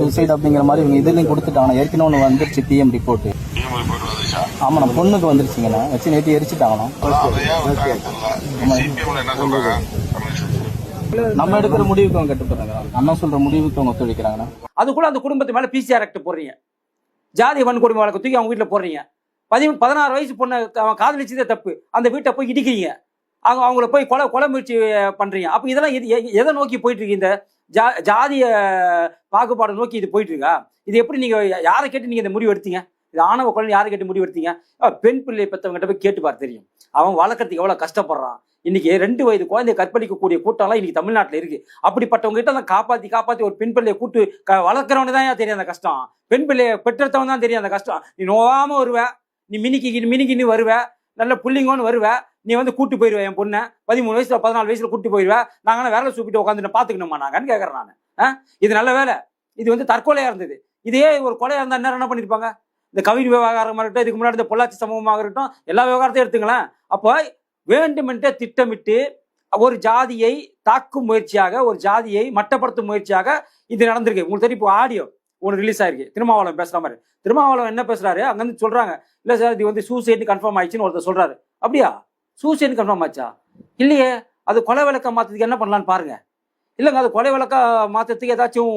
Suicide அப்படிங்கிற மாதிரி இவங்க இதுலையும் கொடுத்துட்டாங்க. ஏற்கனவே ஒன்று வந்துருச்சு டிஎம் ரிப்போர்ட். ஆமாண்ணா பொண்ணுக்கு வந்துருச்சுங்கண்ணா வச்சு நேற்று எரிச்சுட்டாங்கண்ணா. நம்ம எடுக்கிற முடிவுக்கு அவங்க கட்டுப்படுறாங்க. அண்ணா சொல்ற முடிவுக்கு அவங்க ஒத்துழைக்கிறாங்கண்ணா. அதுக்குள்ள அந்த குடும்பத்து மேல பிசிஆர் ஆக்ட் போடுறீங்க, ஜாதி வன்கொடுமை வழக்கு தூக்கி அவங்க வீட்டில் போடுறீங்க. 16 வயசு பொண்ணை அவன் காதலிச்சதே தப்பு, அந்த வீட்டை போய் இடிக்கிறீங்க, அவங்கள போய் கொலை முயற்சி பண்றீங்க. அப்ப இதெல்லாம் எதை நோக்கி போயிட்டு இருக்கு? இந்த ஜாதிய பாகுபாடு நோக்கி இது போயிட்டு இருக்கா? இது எப்படி நீங்க யாரை கேட்டு நீங்க இந்த முடிவு எடுத்தீங்க? இது ஆணவ கொலை யாரை கேட்டு முடிவு எடுத்தீங்க? பெண் பிள்ளை பெற்றவங்கிட்ட போய் கேட்டு பாரு, தெரியும் அவன் வளர்க்கறதுக்கு எவ்வளவு கஷ்டப்படுறான். இன்னைக்கு 2 வயது குழந்தைய கற்பழிக்கக்கூடிய கூட்டம்லாம் இன்னைக்கு தமிழ்நாட்டில் இருக்கு. அப்படிப்பட்டவங்க கிட்ட தான் காப்பாத்தி ஒரு பெண் பிள்ளையை கூட்டு வளர்க்குறவனு தான் தெரியும் அந்த கஷ்டம். பெண் பிள்ளையை பெற்றவன் தான் தெரியும் அந்த கஷ்டம். நீ நோவாம வருவ, நீ மினிக்கு வருவ, நல்ல புள்ளிங்கன்னு வருவ, நீ வந்து கூட்டு போயிடுவேன் என் பொண்ணை 13 வயசுல 14 வயசுல கூட்டு போயிடுவேன். நாங்கன்னா வேலை சூப்பிட்டு உட்காந்துட்டு பாத்துக்கணுமா நாங்கன்னு கேட்கறேன் நான். இது நல்ல வேலை, இது வந்து தற்கொலையா இருந்தது. இதே ஒரு கொலையா இருந்தா என்ன பண்ணிருப்பாங்க? இந்த கவிதை விவகாரமாக இருக்கட்டும், இதுக்கு முன்னாடி இந்த பொள்ளாச்சி சமூகமாக இருக்கட்டும், எல்லா விவகாரத்தையும் எடுத்துங்களேன். அப்போ வேண்டுமென்றே திட்டமிட்டு ஒரு ஜாதியை தாக்கும் முயற்சியாக, ஒரு ஜாதியை மட்டப்படுத்தும் முயற்சியாக இது நடந்திருக்கு. உங்களுக்கு தெரியும், இப்போ ஆடியோ ஒன்று ரிலீஸ் ஆயிருக்கு, திருமாவளவன் பேசுற மாதிரி. திருமாவளவன் என்ன பேசுறாரு, அங்கிருந்து சொல்றாங்க, இல்ல சார் இது வந்து சூசைட் கன்ஃபார்ம் ஆயிடுச்சுன்னு ஒருத்தர் சொல்றாரு. அப்படியா? சூசைட் கன்ஃபார்ம் ஆச்சா? இல்லையே, அது கொலை விளக்கம் மாற்றத்துக்கு என்ன பண்ணலான்னு பாருங்க. இல்லைங்க, அது கொலை விளக்க மாற்றத்துக்கு ஏதாச்சும்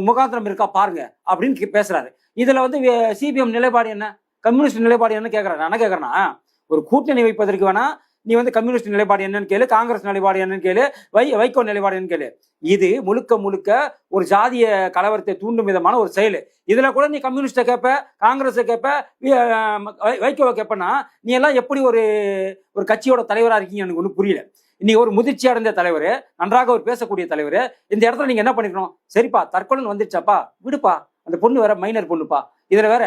முகாந்திரம் இருக்கா பாருங்க அப்படின்னு பேசுறாரு. இதுல வந்து சிபிஎம் நிலைப்பாடு என்ன, கம்யூனிஸ்ட் நிலைப்பாடு என்ன கேட்கறாரு. நான் கேட்கறேன்னா, ஒரு கூட்டணி வைப்பதற்கு வேணா நீ வந்து கம்யூனிஸ்ட் நிலைப்பாடு என்னன்னு கேளு, காங்கிரஸ் நிலைப்பாடு என்னன்னு கேளு, வைகோ நிலைப்பாடு என்னன்னு கேளு. இது முழுக்க ஒரு ஜாதிய கலவரத்தை தூண்டும் விதமான ஒரு செயல். இதுல கூட நீ கம்யூனிஸ்ட கேட்ப, காங்கிரஸை கேட்ப, வைகோவை கேட்பனா நீ எல்லாம் எப்படி ஒரு கட்சியோட தலைவரா இருக்கீங்க? எனக்கு ஒன்றும் புரியல. இன்னைக்கு ஒரு முதிர்ச்சி அடைந்த தலைவர், நன்றாக ஒரு பேசக்கூடிய தலைவர், இந்த இடத்துல நீங்க என்ன பண்ணிக்கணும்? சரிப்பா தற்கொலை வந்துருச்சாப்பா, விடுப்பா, அந்த பொண்ணு வேற மைனர் பொண்ணுப்பா. இதுல வேற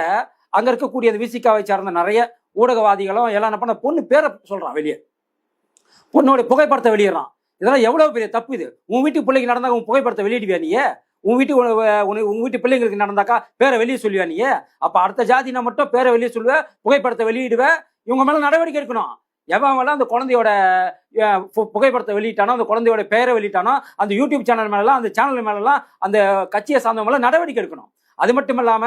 அங்க இருக்கக்கூடிய அந்த விசிகாவை சார்ந்த நிறைய ஊடகவாதிகளும் எல்லாம் என்ன பண்ண, பொண்ணு பேரை சொல்றான் வெளியே, பொண்ணோட புகைப்படத்தை வெளியிடறான். இதெல்லாம் எவ்வளவு பெரிய தப்பு இது. உன் வீட்டு பிள்ளைக்கு நடந்தா உன் புகைப்படத்தை வெளியிடுவியா நீ? உன் வீட்டு பிள்ளைங்களுக்கு நடந்தாக்கா பேரை வெளியே சொல்லுவியா நீ? அப்ப அடுத்த ஜாதினா மட்டும் பேரை வெளியே சொல்லுவ, புகைப்படத்தை வெளியிடுவ, இவங்க மேல நடவடிக்கை எடுக்கணும். எவன் அந்த குழந்தையோட புகைப்படத்தை வெளியிட்டானோ, அந்த குழந்தையோட பெயரை வெளியிட்டானோ, அந்த யூடியூப் சேனல் மேலாம், அந்த சேனல் மேலாம், அந்த கட்சியை சார்ந்தவங்க மேல நடவடிக்கை எடுக்கணும். அது மட்டும் இல்லாம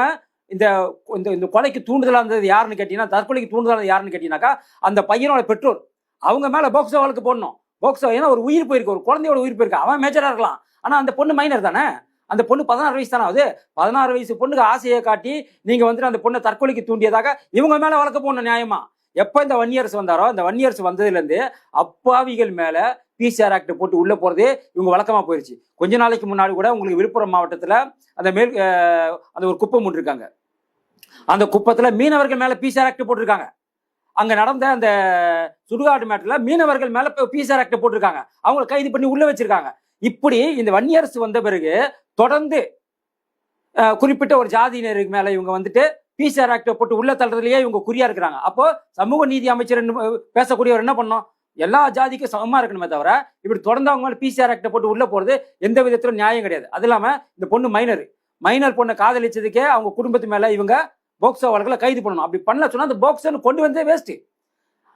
இந்த கொலைக்கு தூண்டுதலா இருந்தது யாருன்னு கேட்டீங்கன்னா, தற்கொலைக்கு தூண்டுதலா யாருன்னு கேட்டீங்கன்னாக்கா, அந்த பையனோட பெற்றோர். அவங்க மேல போக்சோ வழக்கு போடணும். போக்சோ, ஏன்னா ஒரு உயிர் போயிருக்கு, ஒரு குழந்தையோட உயிர் போயிருக்கு. அவன் மேஜரா இருக்கலாம், ஆனா அந்த பொண்ணு மைனர் தானே. அந்த பொண்ணு 16 வயசு தானே ஆகுது. 16 வயசு பொண்ணுக்கு ஆசையை காட்டி நீங்க வந்துட்டு அந்த பொண்ணை தற்கொலைக்கு தூண்டியதாக இவங்க மேல வழக்கு போடணும் நியாயமா. எப்ப இந்த வன்னியரசு வந்தாரோ, இந்த வன்னியரசு வந்ததுல இருந்து அப்பாவிகள் மேல பிசிஆர் ஆக்ட் போட்டு உள்ள போறதே இவங்க வழக்கமா போயிருச்சு. கொஞ்ச நாளைக்கு முன்னாடி கூட உங்களுக்கு விழுப்புரம் மாவட்டத்துல அந்த ஒரு குப்பம் ஒன்று இருக்காங்க, அந்த குப்பத்துல மீனவர்கள் மேல பிசிஆர் ஆக்ட் போட்டிருக்காங்க. அங்க நடந்த அந்த சுடுகாடு மேட்டர்ல மீனவர்கள் மேல பிசிஆர் ஆக்ட் போட்டிருக்காங்க, அவங்களை கைது பண்ணி உள்ள வச்சிருக்காங்க. இப்படி இந்த வன்னியரசு வந்த பிறகு தொடர்ந்து குறிப்பிட்ட ஒரு ஜாதியினருக்கு மேல இவங்க வந்துட்டு பிசிஆர் ஆக்ட் போட்டு உள்ள தள்ளுறதுலயே இவங்க குறியா இருக்கிறாங்க. அப்போ சமூக நீதி அமைச்சர் பேசக்கூடியவர் என்ன பண்ணோம்? எல்லா ஜாதிக்கும் சமமா இருக்கணுமே தவிர இப்படி தொடர்ந்து அவங்க மேல பிசிஆர் ஆக்ட் போட்டு உள்ள போறது எந்த விதத்திலும் நியாயம் கிடையாது. அது இல்லாம இந்த பொண்ணு மைனர் பொண்ணை காதலிச்சதுக்கே அவங்க குடும்பத்து மேல இவங்க போக்சோ வழக்குல கைது பண்ணணும். அப்படி பண்ணல சொன்னா அந்த போக்சோன்னு கொண்டு வந்தே வேஸ்ட்.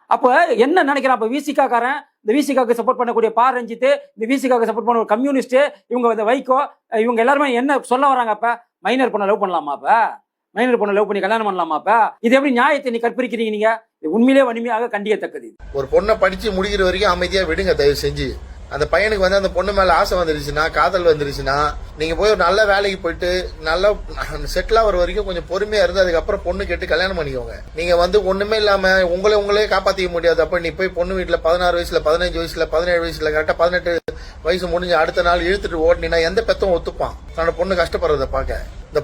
அப்போ என்ன நினைக்கிறான்? அப்ப விசிகா காரன், இந்த விசிகாவுக்கு சப்போர்ட் பண்ணக்கூடிய பா ரஞ்சித், இந்த விசிகாவுக்கு சப்போர்ட் பண்ண ஒரு கம்யூனிஸ்ட், இவங்க இந்த வைகோ, இவங்க எல்லாருமே என்ன சொல்ல வராங்க? அப்ப மைனர் பொண்ணை லவ் பண்ணலாமா? அப்ப மைனர் பொண்ணை லவ் பண்ணி கல்யாணம் பண்ணலாமா? அப்ப இது எப்படி நியாயத்தை நீ கற்பிக்கிறீங்க? நீங்க உண்மையிலே வன்மையாக கண்டிக்கத்தக்கது. ஒரு பொண்ணை படிச்சு முடிக்கிற வரைக்கும் அமைதியா விடுங்க தயவு செஞ்சு. அந்த பையனுக்கு வந்து அந்த பொண்ணு மேல ஆசை வந்துருச்சுன்னா, காதல் வந்துருச்சுன்னா, நீங்க போய் ஒரு நல்ல வேலைக்கு போயிட்டு நல்லா செட்டில் ஆகிற வரைக்கும் கொஞ்சம் பொறுமையா இருந்து அதுக்கப்புறம் பொண்ணு கேட்டு கல்யாணம் பண்ணிக்கோங்க. நீங்க வந்து ஒண்ணுமே இல்லாம உங்களே காப்பாத்திக்க முடியாது. அப்ப நீ போய் பொண்ணு வீட்டுல 16 வயசுல 15 வயசுல 17 வயசுல கரெக்டா 18 வயசு முடிஞ்சு அடுத்த நாள் இழுத்துட்டு ஓடினா எந்த பெத்தம் ஒத்துப்பான் தன்னோட பொண்ணு கஷ்டப்படுறத பாக்க? இந்த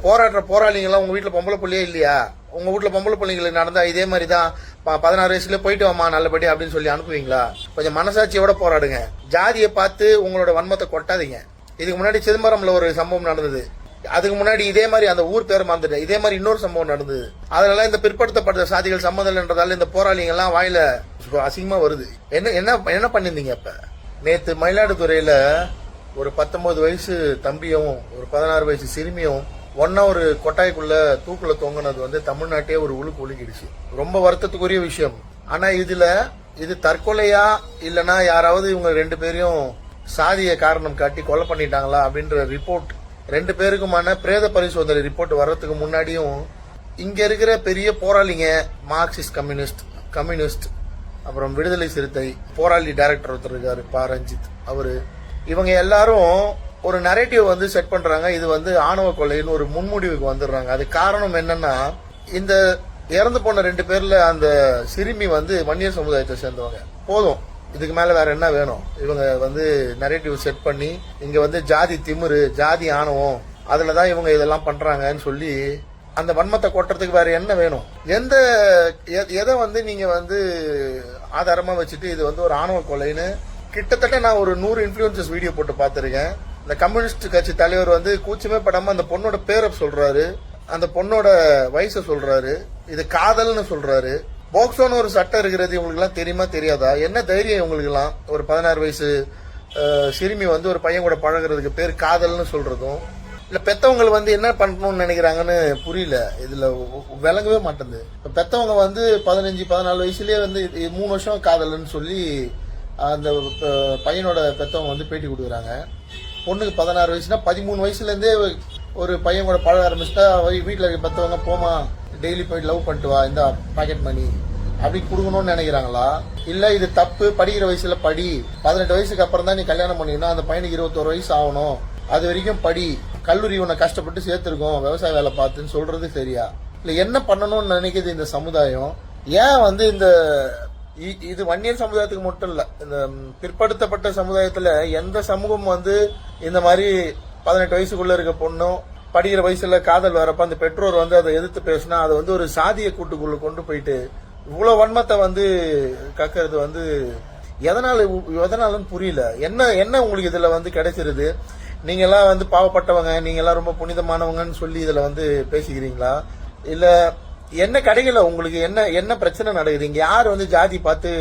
போராளிங்க எல்லாம் உங்க வீட்டுல பொம்பளை பிள்ளையே இல்லையா? உங்க வீட்டுல பொம்பளை பிள்ளைங்களுக்கு நடந்தா இதே மாதிரி தான் 16 வயசுல போயிட்டு வாமா நல்லபடி அப்படின்னு சொல்லி அனுப்புவீங்களா? கொஞ்சம் மனசாட்சியோட போராடுங்க. ஜாதியை பார்த்து உங்களோட வன்மத்தை கொட்டாதீங்க. இதுக்கு முன்னாடி சிதம்பரம்ல ஒரு சம்பவம் நடந்தது. அதுக்கு முன்னாடி இதே மாதிரி அந்த ஊர் பேர் மறந்துட்டு இதே மாதிரி இன்னொரு சம்பவம் நடந்தது. அதனால இந்த பிற்படுத்தப்பட்ட சாதிகள் சம்மதம்ன்றதால இந்த போராளிங்க எல்லாம் வாயில அசிங்கமா வருது. என்ன பண்ணிருந்தீங்க? அப்ப நேத்து மயிலாடுதுறையில ஒரு 19 வயசு தம்பியும் ஒரு 16 வயசு சிறுமியும் ஒன்னா ஒரு கொட்டாய்க்குள்ள தூக்குல தொங்கினது வந்து தமிழ்நாட்டே ஒரு உலுக்கிடுச்சு. ரொம்ப வருத்தத்துக்குரிய விஷயம். ஆனா இது தற்கொலையா இல்லனா யாராவது இவங்க 2 பேரையும் சாதிய காரணம் காட்டி கொலை பண்ணிட்டாங்களா அப்படின்ற ரிப்போர்ட் 2 பேருக்குமான பிரேத பரிசோதனை ரிப்போர்ட் வர்றதுக்கு முன்னாடியும் இங்க இருக்கிற பெரிய போராளிங்க மார்க்சிஸ்ட் கம்யூனிஸ்ட் அப்புறம் விடுதலை சிறுத்தை போராளி டைரக்டர் ஒருத்தர் இருக்காரு பா ரஞ்சித் அவரு, இவங்க எல்லாரும் ஒரு நரேட்டிவ் வந்து செட் பண்றாங்க. இது வந்து ஆணவ கொலைன்னு ஒரு முன்முடிவுக்கு வந்துடுறாங்க. அது காரணம் என்னன்னா, இந்த இறந்து போன 2 பேர்ல அந்த சிறுமி வந்து வன்னியர் சமுதாயத்தை சேர்ந்தவங்க. போதும், இதுக்கு மேல வேற என்ன வேணும்? இவங்க வந்து நரேட்டிவ் செட் பண்ணி இங்க வந்து ஜாதி திமிரு, ஜாதி ஆணவம், அதுலதான் இவங்க இதெல்லாம் பண்றாங்கன்னு சொல்லி அந்த வன்மத்தை கொட்டுறதுக்கு வேற என்ன வேணும்? எதை வந்து நீங்க வந்து ஆதாரமா வச்சுட்டு இது வந்து ஒரு ஆணவ கொலைன்னு கிட்டத்தட்ட நான் ஒரு 100 இன்ஃபுளுசர்ஸ் வீடியோ போட்டு பார்த்திருக்கேன். இந்த கம்யூனிஸ்ட் கட்சி தலைவர் வந்து கூச்சமே படாம அந்த பொண்ணோட பேரை சொல்றாரு, அந்த பொண்ணோட வயசை சொல்றாரு, இது காதல்னு சொல்றாரு. போக்சோன்னு ஒரு சட்டம் இருக்கிறது இவங்களுக்கு எல்லாம் தெரியுமா தெரியாதா? என்ன தைரியம் இவங்களுக்கு எல்லாம்? ஒரு 16 வயசு சிறுமி வந்து ஒரு பையன் கூட பழகிறதுக்கு பேர் காதல்னு சொல்றதும் இல்ல. பெத்தவங்க வந்து என்ன பண்ணணும்னு நினைக்கிறாங்கன்னு புரியல, இதுல விளங்கவே மாட்டேங்குது. இப்ப பெத்தவங்க வந்து 15-14 வயசுலயே வந்து 3 வருஷம் காதல்னு சொல்லி அந்த பையனோட பெத்தவங்க வந்து பேட்டி கொடுக்குறாங்க. பொண்ணுக்கு 16 வயசுனா 13 வயசுல இருந்தே ஒரு பையன் கூட பழக ஆரம்பிச்சுட்டா வீட்டுல இருக்க பெத்தவங்க போமா டெய்லி போய் லவ் பண்ணிட்டு வா, இந்த பாக்கெட் மணி அப்படி கொடுக்கணும்னு நினைக்கிறாங்களா? இல்ல இது தப்பு, படிக்கிற வயசுல படி, 18 வயசுக்கு அப்புறம் தான் நீ கல்யாணம் பண்ணிக்கணும், அந்த பையனுக்கு 21 வயசு ஆகணும், அது வரைக்கும் படி, கல்லூரி உன்னை கஷ்டப்பட்டு சேர்த்திருக்கோம், விவசாய வேலை பார்த்துன்னு சொல்றது சரியா? இல்ல என்ன பண்ணணும்னு நினைக்குது இந்த சமுதாயம்? ஏன் வந்து இந்த இது வன்னியர் சமுதாயத்துக்கு மட்டும் இல்ல, இந்த பிற்படுத்தப்பட்ட சமுதாயத்துல எந்த சமூகம் வந்து இந்த மாதிரி 18 வயசுக்குள்ள இருக்க பொண்ணும் படிக்கிற வயசுல காதல் வரப்ப அந்த பெற்றோர் வந்து அதை எதிர்த்து பேசினா அதை வந்து ஒரு சாதிய கூட்டுக்குள்ள கொண்டு போயிட்டு இவ்வளவு வன்மத்தை வந்து கக்கிறது வந்து எதனாலன்னு புரியல. என்ன உங்களுக்கு இதுல வந்து கிடைச்சிருது? நீங்க எல்லாம் வந்து பாவப்பட்டவங்க, நீங்க எல்லாம் ரொம்ப புனிதமானவங்கன்னு சொல்லி இதுல வந்து பேசிக்கிறீங்களா? இல்ல என்ன கிடைக்கல உங்களுக்கு? என்ன பிரச்சனை நடக்குது? இங்க யாரு வந்து ஜாதி பார்த்து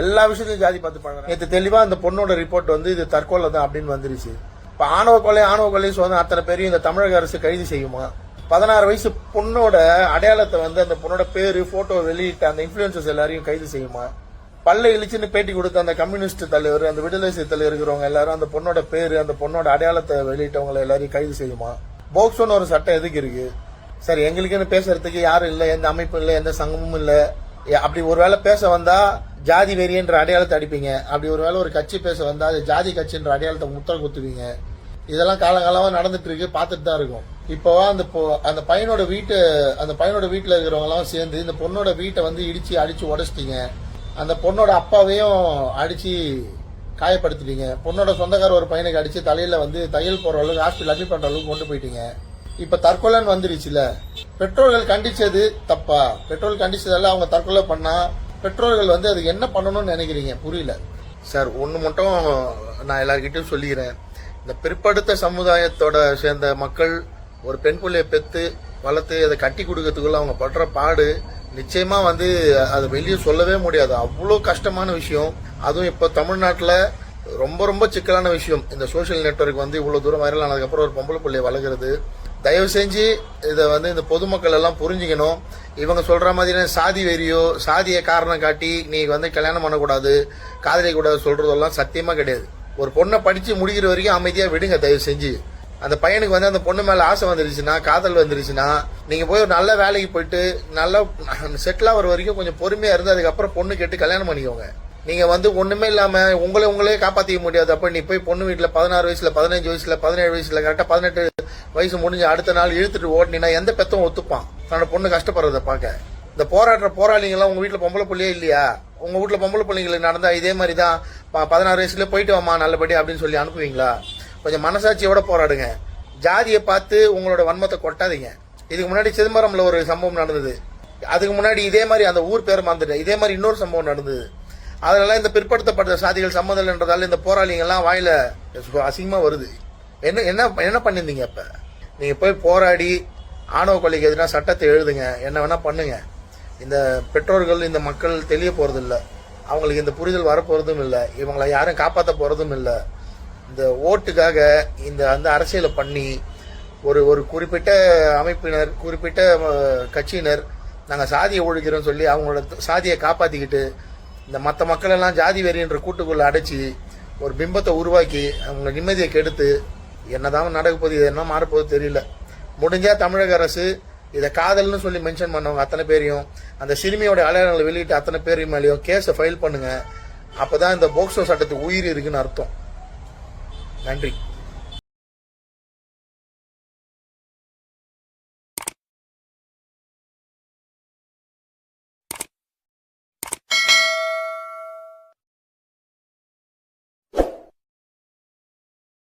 எல்லா விஷயத்தையும் ஜாதி பார்த்து பண்றாங்க? நேற்று தெளிவா அந்த பொண்ணோட ரிப்போர்ட் வந்து இது தற்கொலை தான் அப்படின்னு வந்துருச்சு. இப்ப ஆணவ கொலை சொன்ன அத்தனை பேரையும் இந்த தமிழக அரசு கைது செய்யுமா? 16 வயசு பொண்ணோட அடையாளத்தை வந்து அந்த பொண்ணோட பேரு போட்டோ வெளியிட்ட அந்த இன்ஃபுளுசர்ஸ் எல்லாரையும் கைது செய்யுமா? பல்ல இழிச்சுன்னு பேட்டி கொடுத்த அந்த கம்யூனிஸ்ட் தலைவர், அந்த விடுதலை சிறுத்தையில் இருக்கிறவங்க எல்லாரும் அந்த பொண்ணோட பேரு, அந்த பொண்ணோட அடையாளத்தை வெளியிட்டவங்க எல்லாரையும் கைது செய்யுமா? போக்சோன்னு ஒரு சட்டம் எதுக்கு இருக்கு? சரி, எங்களுக்குன்னு பேசுறதுக்கு யாரும் இல்ல, எந்த அமைப்பும் இல்ல, எந்த சங்கமும் இல்ல. அப்படி ஒருவேளை பேச வந்தா ஜாதி வெறியன்ற அடையாளத்தை அடிப்பீங்க. அப்படி ஒருவேளை ஒரு கட்சி பேச வந்தா அது ஜாதி கட்சின்ற அடையாளத்தை முத்திர குத்துவீங்க. இதெல்லாம் காலங்காலமா நடந்துட்டு இருக்கு, பார்த்துட்டு தான் இருக்கும். இப்போ அந்த பையனோட வீட்டுல இருக்கிறவங்க எல்லாம் சேர்ந்து இந்த பொண்ணோட வீட்டை வந்து அடிச்சு உடைச்சிட்டீங்க. அந்த பொண்ணோட அப்பாவையும் அடிச்சு காயப்படுத்திட்டீங்க. பொண்ணோட சொந்தக்கார ஒரு பையனுக்கு அடிச்சு தலையில வந்து தையல் போற அளவுக்கு ஹாஸ்பிட்டல் அட்மிட் பண்ற அளவுக்கு கொண்டு போயிட்டீங்க. இப்ப தற்கொலைன்னு வந்துருச்சுல. பெற்றோர்கள் கண்டிச்சது தப்பா? பெற்றோர்கள் கண்டிச்சதால அவங்க தற்கொலை பண்ணா பெற்றோர்கள் வந்து அதுக்கு என்ன பண்ணணும்னு நினைக்கிறீங்க? புரியல சார். ஒண்ணு மட்டும் நான் எல்லார்கிட்டையும் சொல்லிக்கிறேன். இந்த பிற்படுத்த சமுதாயத்தோட சேர்ந்த மக்கள் ஒரு பெண் பிள்ளைய பெத்து வளர்த்து அதை கட்டி கொடுக்கறதுக்குள்ள அவங்க படுற பாடு நிச்சயமா வந்து அது வெளியே சொல்லவே முடியாது. அவ்வளோ கஷ்டமான விஷயம். அதுவும் இப்போ தமிழ்நாட்டில் ரொம்ப ரொம்ப சிக்கலான விஷயம். இந்த சோசியல் நெட்வொர்க் வந்து இவ்வளவு தூரம் வைரல் ஆனதுக்கு அப்புறம் ஒரு பொம்பளை பிள்ளைய வளர்க்குறது. தயவு செஞ்சு இதை வந்து இந்த பொதுமக்கள் எல்லாம் புரிஞ்சுக்கணும். இவங்க சொல்ற மாதிரி சாதி வெறியோ சாதியை காரணம் காட்டி நீ வந்து கல்யாணம் பண்ணக்கூடாது, காதலிக்க கூடாது சொல்றதெல்லாம் சத்தியமா கிடையாது. ஒரு பொண்ணை படிச்சு முடிக்கிற வரைக்கும் அமைதியா விடுங்க தயவு செஞ்சு. அந்த பையனுக்கு வந்து அந்த பொண்ணு மேல ஆசை வந்துருச்சுன்னா, காதல் வந்துருச்சுன்னா, நீங்க போய் ஒரு நல்ல வேலைக்கு போயிட்டு நல்லா செட்டில் ஆகிற வரைக்கும் கொஞ்சம் பொறுமையா இருந்து அதுக்கப்புறம் பொண்ணு கேட்டு கல்யாணம் பண்ணிக்கோங்க. நீங்க வந்து ஒண்ணுமே இல்லாம உங்களே காப்பாத்திக்க முடியாது. அப்ப நீ போய் பொண்ணு வீட்டுல 16 வயசுல 15 வயசுல 17 வயசுல கரெக்டா 18 வயசு முடிஞ்சு அடுத்த நாள் இழுத்துட்டு ஓட்டினா எந்த பெத்தவும் ஒத்துப்பான் தன்னோட பொண்ணு கஷ்டப்படுறத பாக்க? இந்த போராளிங்க எல்லாம் உங்க வீட்டுல பொம்பளை பிள்ளையே இல்லையா? உங்க வீட்டுல பொம்பளை பிள்ளைங்களுக்கு நடந்தா இதே மாதிரிதான் 16 வயசுல போயிட்டு வாமா நல்லபடி அப்படின்னு சொல்லி அனுப்புவீங்களா? கொஞ்சம் மனசாட்சியோட போராடுங்க. ஜாதியை பார்த்து உங்களோட வன்மத்தை கொட்டாதீங்க. இதுக்கு முன்னாடி சிதம்பரம்ல ஒரு சம்பவம் நடந்தது. அதுக்கு முன்னாடி இதே மாதிரி அந்த ஊர் பேர் மறந்துட்டு இதே மாதிரி இன்னொரு சம்பவம் நடந்தது. அதனால இந்த பிற்படுத்தப்பட்ட சாதிகள் சம்மதம்ன்றதால இந்த போராளிங்க எல்லாம் வாயில அசிங்கமா வருது. என்ன பண்ணிருந்தீங்க? அப்ப நீங்க போய் போராடி ஆணவ கொலைக்கு எதிராக சட்டத்தை எழுதுங்க, என்ன வேணா பண்ணுங்க. இந்த பெற்றோர்கள் இந்த மக்கள் தெளிய போறது இல்ல, அவங்களுக்கு இந்த புரிதல் வரப்போறதும் இல்லை, இவங்களை யாரும் காப்பாற்ற போறதும் இல்லை. இந்த ஓட்டுக்காக இந்த அந்த அரசியலை பண்ணி ஒரு குறிப்பிட்ட அமைப்பினர் குறிப்பிட்ட கட்சியினர் நாங்கள் சாதியை ஒழிக்கிறோம் சொல்லி அவங்களோட சாதியை காப்பாத்திக்கிட்டு இந்த மற்ற மக்கள் எல்லாம் ஜாதி வெறின்ற கூட்டுக்குள்ள அடைச்சி ஒரு பிம்பத்தை உருவாக்கி அவங்க நிம்மதியை கெடுத்து என்னதான் நடக்க போகுது, இது என்ன மாறப்போகுது தெரியல. முடிஞ்சா தமிழக அரசு இதை காதல்னு சொல்லி மென்ஷன் பண்ணவங்க அத்தனை பேரையும், அந்த சிறுமியோட அடையாளங்களை வெளியிட்டு அத்தனை பேர் மேலேயும் கேஸை ஃபைல் பண்ணுங்க. அப்பதான் இந்த போக்சோ சட்டத்துக்கு உயிர் இருக்குன்னு அர்த்தம். நன்றி.